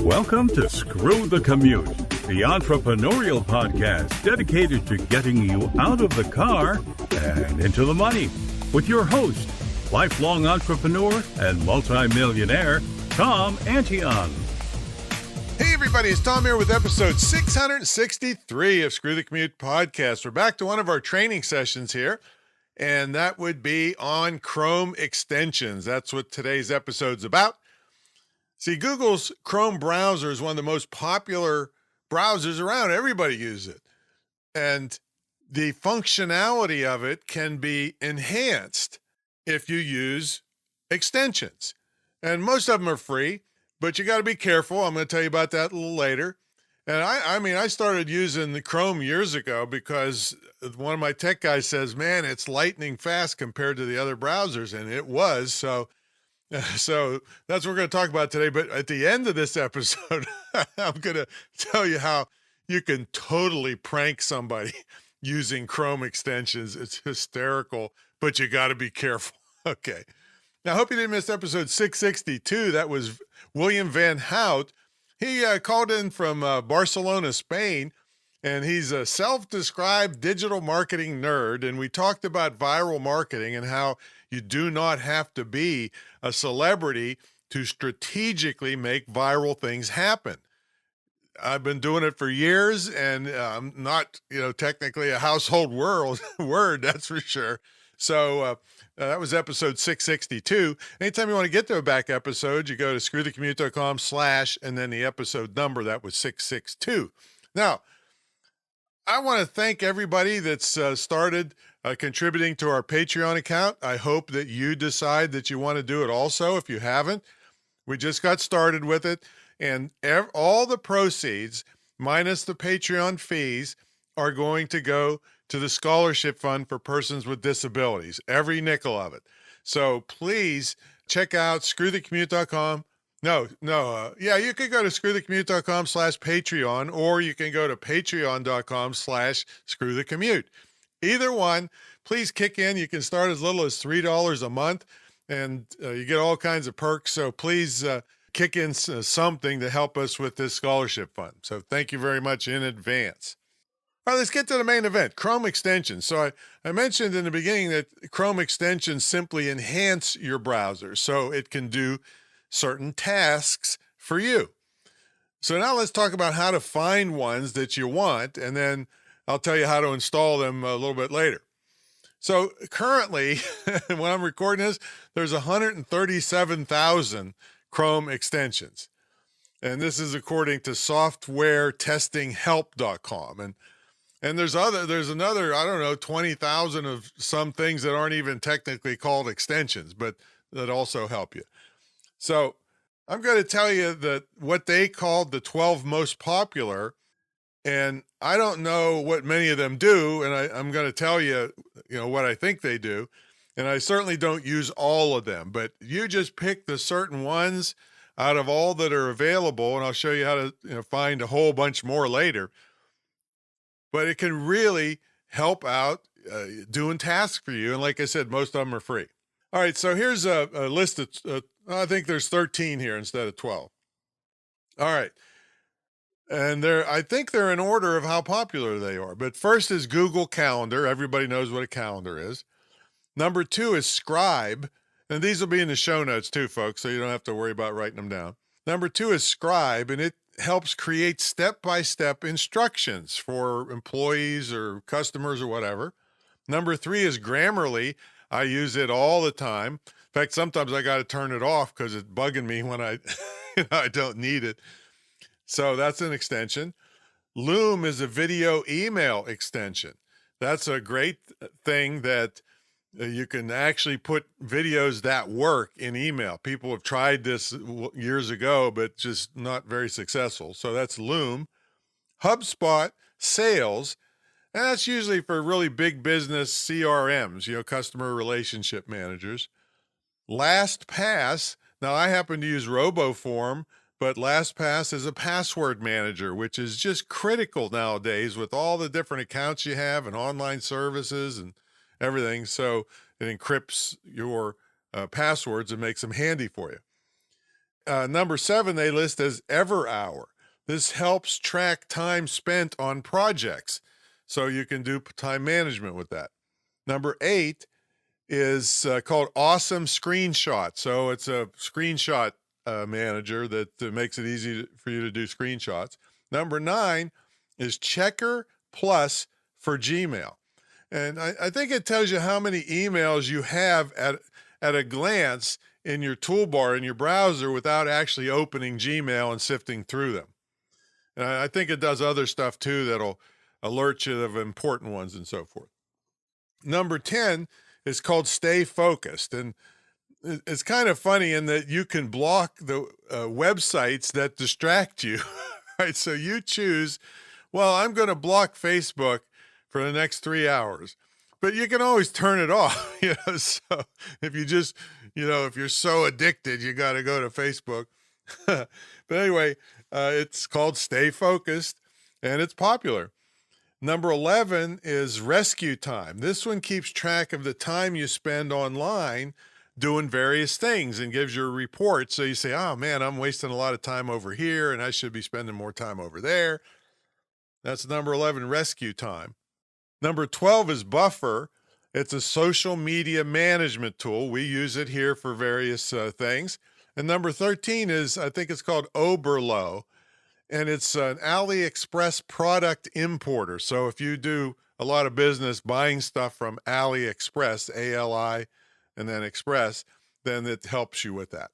Welcome to Screw the Commute, the entrepreneurial podcast dedicated to getting you out of the car and into the money with your host, lifelong entrepreneur and multimillionaire, Tom Antion. Hey everybody, it's Tom here with episode 663 of Screw the Commute podcast. We're back to one of our training sessions here, and that would be on Chrome extensions. That's what today's episode's about. See, Google's Chrome browser is one of the most popular browsers around. Everybody uses it. And the functionality of it can be enhanced if you use extensions. And most of them are free, but you got to be careful. I'm going to tell you about that a little later. And I started using the Chrome years ago because one of my tech guys says, man, it's lightning fast compared to the other browsers. And it was. So that's what we're going to talk about today. But at the end of this episode, I'm going to tell you how you can totally prank somebody using Chrome extensions. It's hysterical, but you got to be careful. Okay. Now, I hope you didn't miss episode 662. That was William Van Hout. He called in from Barcelona, Spain, and he's a self-described digital marketing nerd. And we talked about viral marketing and how you do not have to be a celebrity to strategically make viral things happen. I've been doing it for years, and I'm not, technically a household word, that's for sure. So that was episode 662. Anytime you want to get to a back episode, you go to screwthecommute.com/ and then the episode number, that was 662. Now, I want to thank everybody that's started contributing to our Patreon account. I hope that you decide that you want to do it also. If you haven't, we just got started with it. And all the proceeds, minus the Patreon fees, are going to go to the scholarship fund for persons with disabilities, every nickel of it. So please check out screwthecommute.com. You could go to screwthecommute.com/Patreon, or you can go to patreon.com/screwthecommute. Either one, please kick in. You can start as little as $3 a month, and you get all kinds of perks. So please kick in something to help us with this scholarship fund. So thank you very much in advance. All right, let's get to the main event, Chrome extensions. So I mentioned in the beginning that Chrome extensions simply enhance your browser so it can do certain tasks for you. So now let's talk about how to find ones that you want, and then I'll tell you how to install them a little bit later. So currently, when I'm recording this, there's 137,000 Chrome extensions. And this is according to softwaretestinghelp.com. And there's another, 20,000 of some things that aren't even technically called extensions, but that also help you. So I'm going to tell you that what they called the 12 most popular, and I don't know what many of them do, and I'm going to tell you, what I think they do, and I certainly don't use all of them, but you just pick the certain ones out of all that are available, and I'll show you how to find a whole bunch more later. But it can really help out doing tasks for you, and like I said, most of them are free. All right, so here's a list of, I think there's 13 here instead of 12. All right. And I think they're in order of how popular they are. But first is Google Calendar. Everybody knows what a calendar is. Number 2 is Scribe. And these will be in the show notes too, folks, so you don't have to worry about writing them down. Number 2 is Scribe, and it helps create step-by-step instructions for employees or customers or whatever. Number 3 is Grammarly. I use it all the time. In fact, sometimes I got to turn it off because it's bugging me when I don't need it. So that's an extension. Loom is a video email extension. That's a great thing that you can actually put videos that work in email. People have tried this years ago, but just not very successful. So that's Loom. HubSpot, Sales, and that's usually for really big business CRMs, customer relationship managers. LastPass, now I happen to use RoboForm, but LastPass is a password manager, which is just critical nowadays with all the different accounts you have and online services and everything. So it encrypts your passwords and makes them handy for you. Number 7, they list as Ever Hour. This helps track time spent on projects, so you can do time management with that. Number 8 is called Awesome Screenshot. So it's a screenshot manager that makes it easy for you to do screenshots. Number 9 is Checker Plus for Gmail. And I think it tells you how many emails you have at a glance in your toolbar in your browser without actually opening Gmail and sifting through them. And I think it does other stuff too that'll alert you of important ones and so forth. Number 10 is called Stay Focused. And it's kind of funny in that you can block the websites that distract you, right? So you choose, well, I'm going to block Facebook for the next 3 hours, but you can always turn it off, so if you just, if you're so addicted, you got to go to Facebook. But anyway, it's called Stay Focused, and it's popular. Number 11 is Rescue Time. This one keeps track of the time you spend online doing various things and gives you a report. So you say, oh man, I'm wasting a lot of time over here and I should be spending more time over there. That's number 11, Rescue Time. Number 12 is Buffer. It's a social media management tool. We use it here for various things. And number 13 is, I think it's called Oberlo, and it's an AliExpress product importer. So if you do a lot of business buying stuff from AliExpress, A-L-I, and then Express, then it helps you with that.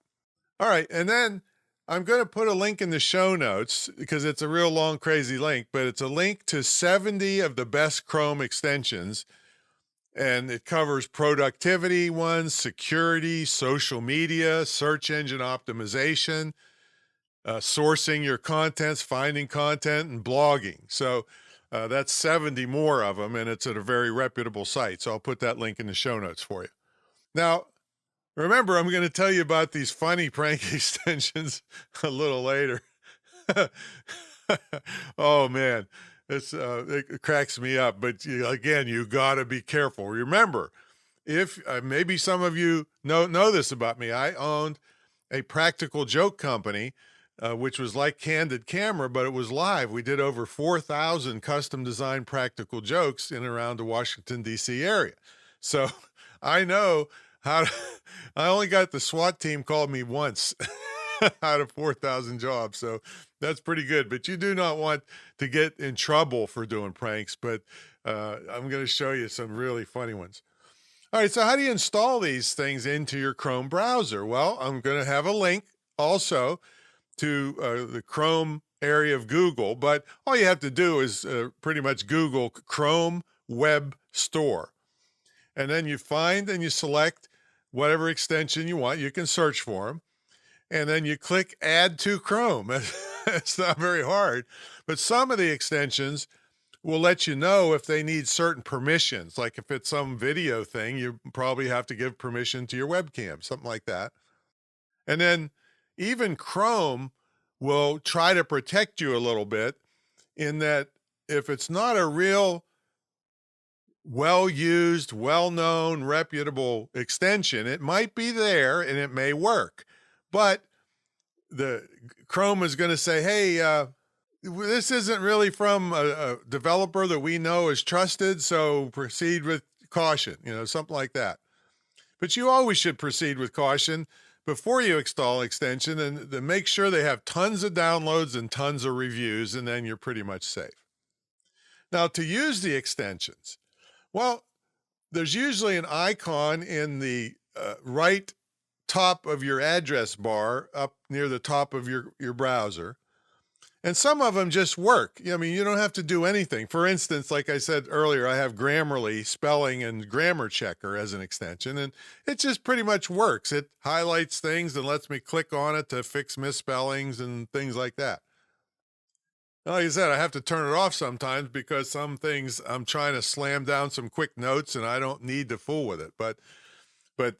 All right, and then I'm going to put a link in the show notes because it's a real long, crazy link, but it's a link to 70 of the best Chrome extensions, and it covers productivity ones, security, social media, search engine optimization, sourcing your contents, finding content, and blogging. So that's 70 more of them, and it's at a very reputable site. So I'll put that link in the show notes for you. Now, remember, I'm going to tell you about these funny prank extensions a little later. Oh, man, it cracks me up. But again, you got to be careful. Remember, if maybe some of you know this about me, I owned a practical joke company, which was like Candid Camera, but it was live. We did over 4,000 custom designed practical jokes in and around the Washington, D.C. area. So I know how to, I only got the SWAT team called me once out of 4,000 jobs. So that's pretty good, but you do not want to get in trouble for doing pranks, but I'm going to show you some really funny ones. All right, so how do you install these things into your Chrome browser? Well, I'm going to have a link also to the Chrome area of Google, but all you have to do is pretty much Google Chrome Web Store. And then you find and you select whatever extension you want. You can search for them. And then you click Add to Chrome. It's not very hard, but some of the extensions will let you know if they need certain permissions. Like if it's some video thing, you probably have to give permission to your webcam, something like that. And then even Chrome will try to protect you a little bit in that if it's not a real well-used, well-known, reputable extension, it might be there and it may work, but the Chrome is going to say, hey, this isn't really from a developer that we know is trusted, so proceed with caution, something like that. But you always should proceed with caution before you install extension and to make sure they have tons of downloads and tons of reviews, and then you're pretty much safe. Now, to use the extensions, well, there's usually an icon in the right top of your address bar up near the top of your browser. And some of them just work. I mean, you don't have to do anything. For instance, like I said earlier, I have Grammarly spelling and grammar checker as an extension, and it just pretty much works. It highlights things and lets me click on it to fix misspellings and things like that. Like I said, I have to turn it off sometimes because some things I'm trying to slam down some quick notes and I don't need to fool with it, but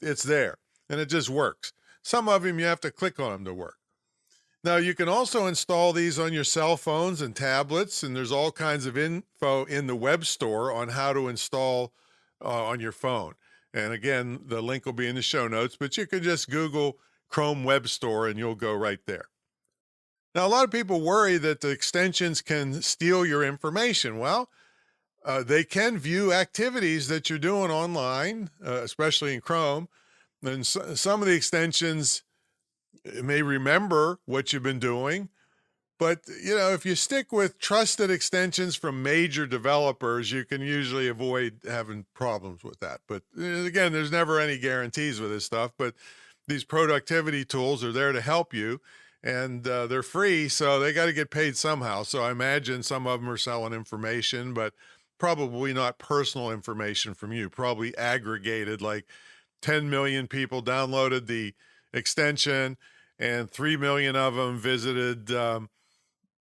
it's there and it just works. Some of them you have to click on them to work. Now, you can also install these on your cell phones and tablets, and there's all kinds of info in the web store on how to install on your phone. And again, the link will be in the show notes, but you can just Google Chrome Web Store and you'll go right there. Now, a lot of people worry that the extensions can steal your information. Well, they can view activities that you're doing online, especially in Chrome. And some of the extensions may remember what you've been doing. But, if you stick with trusted extensions from major developers, you can usually avoid having problems with that. But again, there's never any guarantees with this stuff. But these productivity tools are there to help you, and they're free, so they got to get paid somehow. So I imagine some of them are selling information, but probably not personal information from you, probably aggregated, like 10 million people downloaded the extension and 3 million of them visited,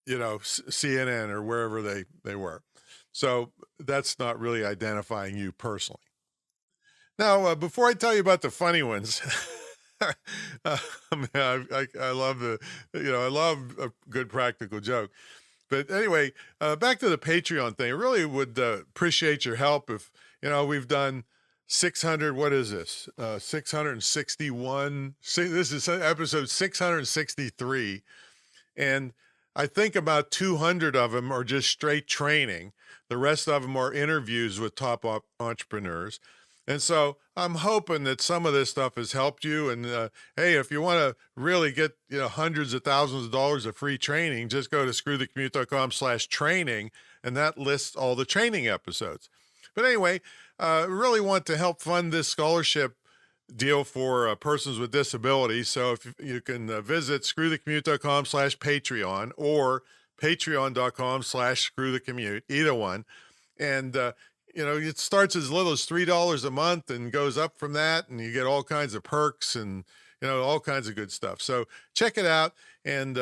CNN or wherever they were. So that's not really identifying you personally. Now, before I tell you about the funny ones, I love I love a good practical joke. But anyway, back to the Patreon thing. I really would appreciate your help if, we've done 600, what is this? 661. This is episode 663. And I think about 200 of them are just straight training. The rest of them are interviews with top entrepreneurs. And so I'm hoping that some of this stuff has helped you. And hey, if you want to really get hundreds of thousands of dollars of free training, just go to screwthecommute.com/training, and that lists all the training episodes. But anyway, really want to help fund this scholarship deal for persons with disabilities. So if you can visit screwthecommute.com/Patreon or patreon.com/screwthecommute, either one. And it starts as little as $3 a month and goes up from that, and you get all kinds of perks and all kinds of good stuff. So check it out and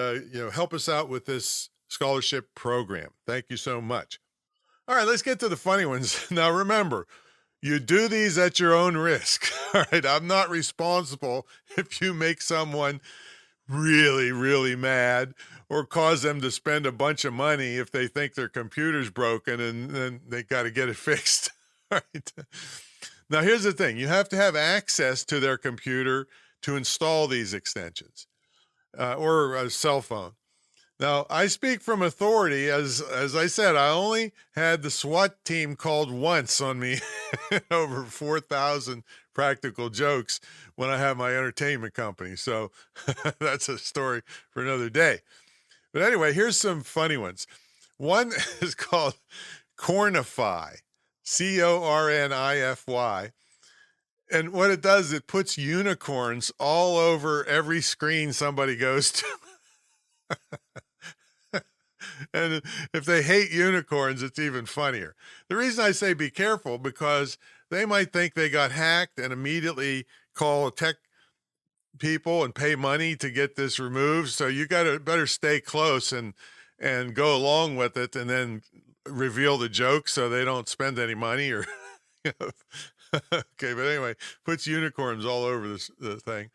help us out with this scholarship program. Thank you so much. All right, let's get to the funny ones. Now remember, you do these at your own risk. All right, I'm not responsible if you make someone really, really mad or cause them to spend a bunch of money if they think their computer's broken and then they got to get it fixed. Right? Now, here's the thing. You have to have access to their computer to install these extensions or a cell phone. Now, I speak from authority. As I said, I only had the SWAT team called once on me over 4,000 practical jokes when I have my entertainment company. So that's a story for another day. But anyway, here's some funny ones. One is called Cornify, Cornify. And what it does, it puts unicorns all over every screen somebody goes to. And if they hate unicorns, it's even funnier. The reason I say be careful, because they might think they got hacked and immediately call tech people and pay money to get this removed. So you better stay close and go along with it, and then reveal the joke so they don't spend any money or. Okay, but anyway, puts unicorns all over the thing.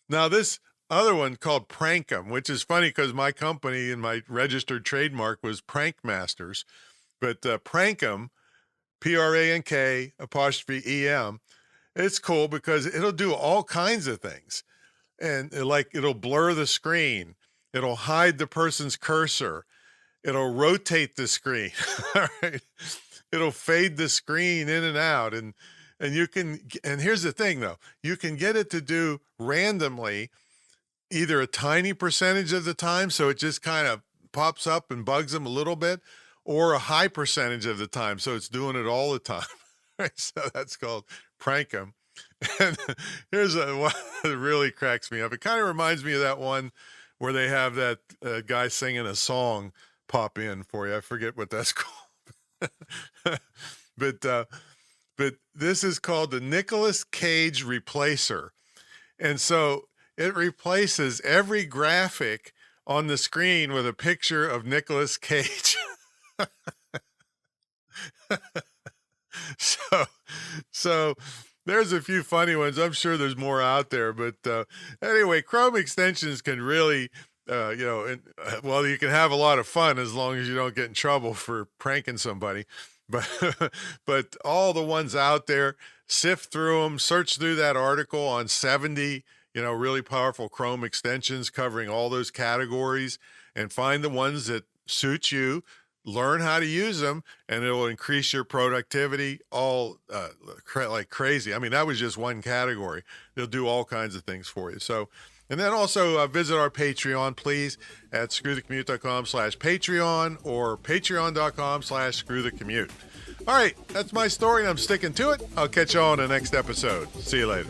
Now this other one called Prankum, which is funny because my company and my registered trademark was Prank Masters, but Prankum, PRANK''EM, it's cool because it'll do all kinds of things. And it'll blur the screen. It'll hide the person's cursor. It'll rotate the screen. All right. It'll fade the screen in and out. And here's the thing though, you can get it to do randomly, either a tiny percentage of the time, so it just kind of pops up and bugs them a little bit, or a high percentage of the time, so it's doing it all the time. Right? So that's called Prankum. And here's one that really cracks me up. It kind of reminds me of that one where they have that guy singing a song pop in for you. I forget what that's called. But this is called the Nicolas Cage Replacer. And so it replaces every graphic on the screen with a picture of Nicolas Cage. So there's a few funny ones. I'm sure there's more out there, but anyway, Chrome extensions can really, you can have a lot of fun as long as you don't get in trouble for pranking somebody. But all the ones out there, sift through them, search through that article on 70 really powerful Chrome extensions covering all those categories, and find the ones that suit you. Learn how to use them, and it'll increase your productivity like crazy. I mean, that was just one category. They'll do all kinds of things for you. So, and then also visit our Patreon, please, at screwthecommute.com/Patreon or patreon.com/screwthecommute. All right, that's my story, and I'm sticking to it. I'll catch you all in the next episode. See you later.